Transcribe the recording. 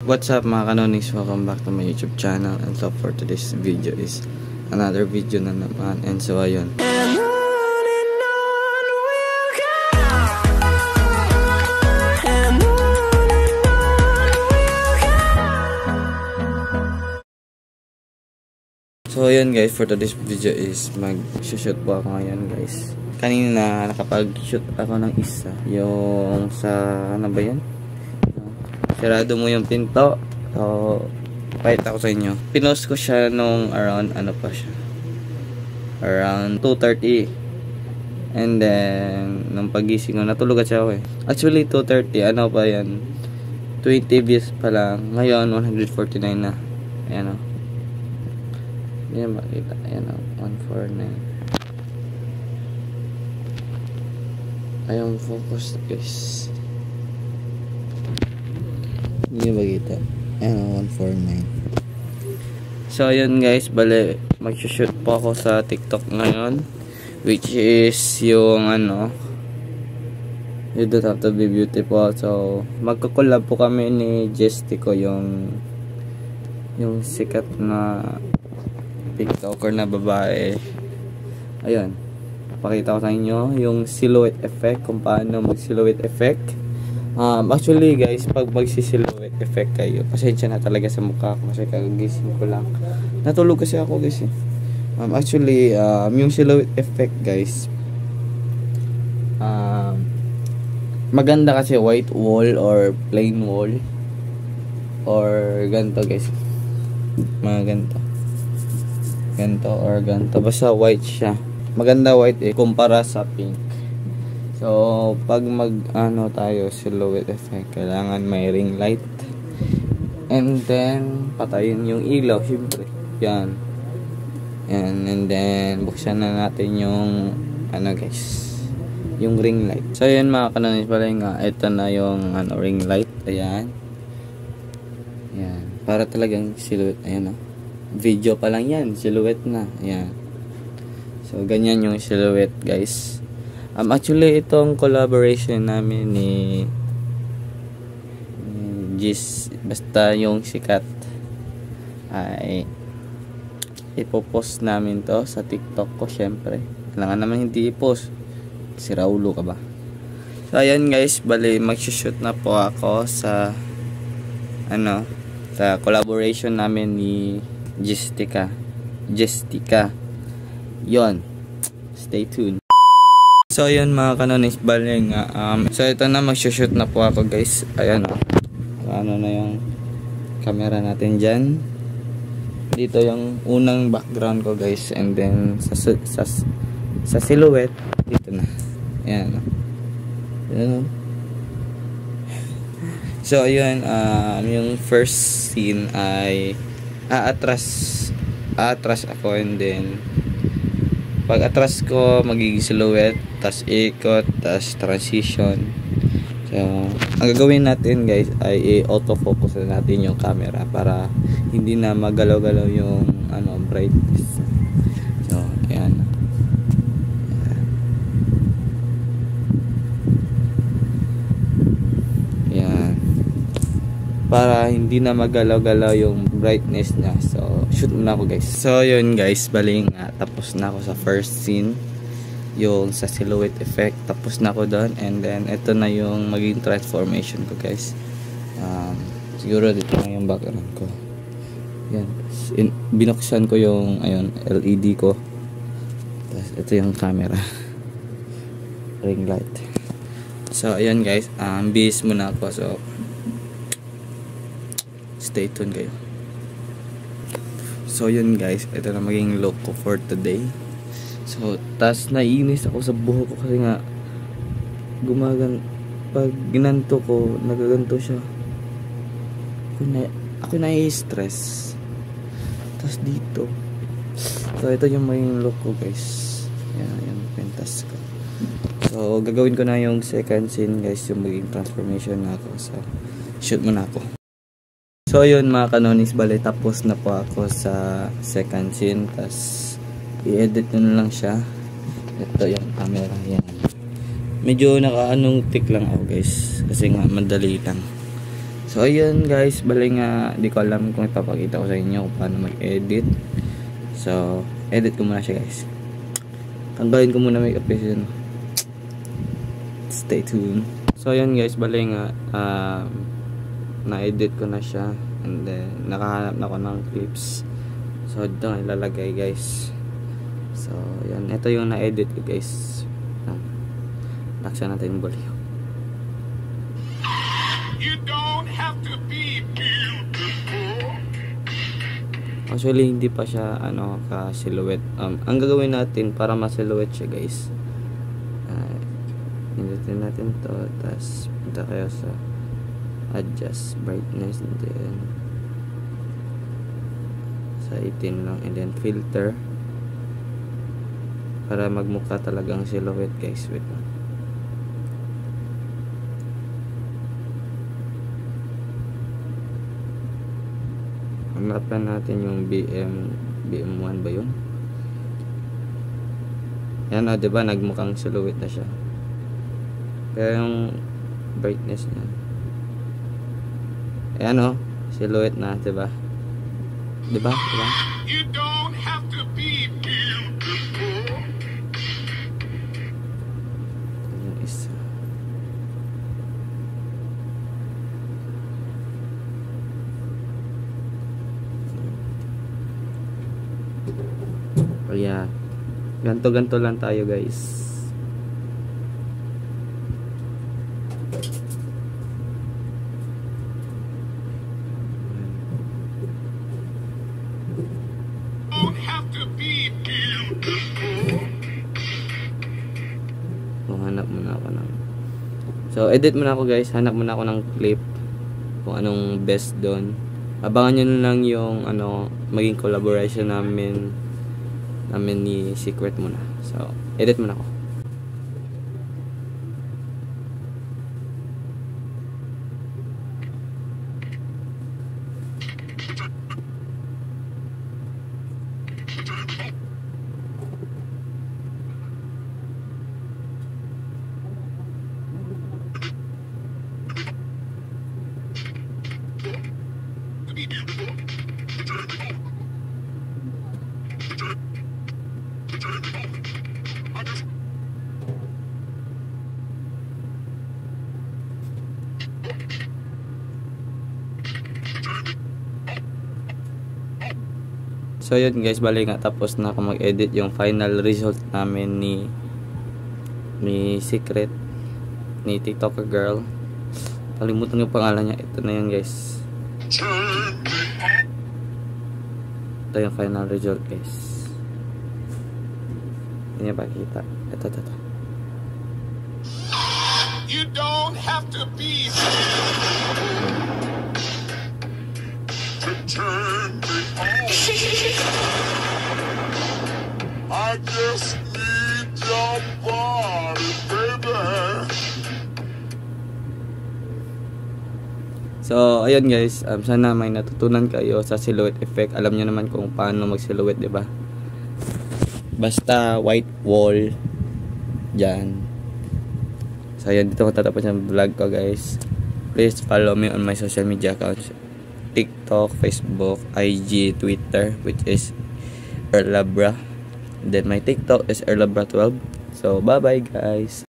What's up mga kanonings, welcome back to my YouTube channel. And so for today's video is another video na naman. And so ayun, so ayun guys, for today's video is mag-shoot po ako ngayon guys. Kanina nakapag-shoot ako ng isa, yung sa ano ba yan? Sarado mo yung pinto. So, pakita ko sa inyo. Pinost ko siya nung around, ano pa siya? Around 2:30. And then, nung pagising ko, natulog siya ako eh. Actually, 2:30. Ano pa yan? 20 views pa lang. Ngayon, 149 na. Ayan o. Hindi na makita. Ayan o. 149. Ayaw focus guys. Hindi ba kita? Ayan, 149. So, yun guys. Bale, mag-shoot po ako sa TikTok ngayon. Which is yung ano, You Don't Have to Be Beautiful. So, magkakolab po kami ni Jestico, yung sikat na TikToker na babae. Ayun. Pakita ko sa inyo yung silhouette effect. Kung paano mag-silhouette effect. Actually guys, pag magsi-silhouette effect kayo, pasensya na talaga sa mukha ko kasi kagising ko lang. Natulog kasi ako guys eh. Actually, yung silhouette effect guys, maganda kasi white wall or plain wall or ganito guys. Mga ganito or ganito. Basta white siya. Maganda white eh, kumpara sa pink. So, pag mag-ano tayo, silhouette effect, kailangan may ring light. And then, patayin yung ilaw, syempre. Yan. Yan. And then, buksan na natin yung, ano guys, yung ring light. So, yun mga kanonis pala nga, ito na yung ano, ring light. Ayan. Yan. Para talagang silhouette. Ayan o. Video pa lang yan. Silhouette na. Ayan. So, ganyan yung silhouette guys. Actually, itong collaboration namin ni Gis, basta yung sikat, ay ipopost namin to sa TikTok ko, syempre. Kailangan naman hindi i-post. Si Raulo ka ba? So, ayan guys, bali mag-shoot na po ako sa ano, sa collaboration namin ni Jessica. Yon. Stay tuned. So ayun mga kanonis, bali nga so ito na, mag-shoot na po ako guys. Ayan o. So, ano na yung camera natin dyan. Dito yung unang background ko guys. And then sa silhouette, dito na. Ayan o. Ayan o. So ayun, yung first scene ay aatras ako, and then pag atras ko, magiging silhouette, tas ikot, tas transition. So, ang gagawin natin guys ay i-autofocus na natin yung camera para hindi na magalaw-galaw yung ano, brightness. So, ayan. Ayan. Para hindi na magalaw-galaw yung brightness niya. So, shoot muna ako guys. So, yun guys, baling tapos na ako sa first scene, yung sa silhouette effect, tapos na ako doon. And then ito na yung maging transformation ko guys. Siguro dito na yung background ko. Yan, binuksan ko yung ayun, LED ko. Tapos ito yung camera, ring light. So ayun guys, bis muna ako. So stay tuned kayo. So yun guys, ito na maging look ko for today. So, tas naiinis ako sa buhok ko kasi nga pag ginanto ko, nagaganto siya. Ako nai-stress. Tas dito. So ito yung maging look ko guys. Yan, yung pentas ko. So gagawin ko na yung second scene guys, yung maging transformation na ako. So shoot muna ako. So yun mga kanonis, bali tapos na po ako sa second scene. Tas i-edit na lang siya. Ito yung camera, yan. Medyo naka-anong tik lang ako guys, kasi nga madali lang. So So ayun guys, bali nga di ko alam kung ipapakita ko sa inyo kung paano mag-edit. So edit ko muna siya guys. Tanggalin ko muna makeup kasi stay tuned. So ayun guys, bali nga na-edit ko na siya, and then nakahanap na ako ng clips. So dito nga ilalagay guys. So yan, ito yung na-edit ko guys. Laksan natin yung volume. You don't have to be beautiful. Actually hindi pa siya ka-silhouette. Ang gagawin natin para ma-silhouette siya guys, pindutin natin to, tapos punta kayo sa adjust brightness, and then sa 18 lang, and then filter para magmukha talagang silhouette guys. Wait lang. Hanapan natin yung BM1 ba yun? Yan o, diba nagmukhang silhouette na siya. Pero yung brightness niya, ayan o, silhouette na, diba? Diba? You don't have to be beautiful. Yung isa. Ayan. Ganto-ganto lang tayo guys. Hanap muna ako ng, so edit muna ako guys, hanap muna ako ng clip kung anong best doon. Abangan nyo lang yung maging collaboration namin ni Secret muna. So edit muna ako. So yun guys, bali nga tapos na ako mag-edit. Yung final result namin ni Secret, ni TikToker girl, kalimutan yung pangalan niya. Ito na yun guys. Ito yung final result guys. Hindi niya pakita. Ito. You don't have to be turn me on. I just need your body, baby. So, ayun guys, sana may natutunan kayo sa silhouette effect. Alam niyo naman kung paano mag-silhouette, 'di ba? Basta white wall diyan. So, ayun, dito ko tatapos yung vlog ko guys. Please follow me on my social media accounts. TikTok, Facebook, IG, Twitter, which is Erlabra. Then my TikTok is Erlabra12. So bye bye guys.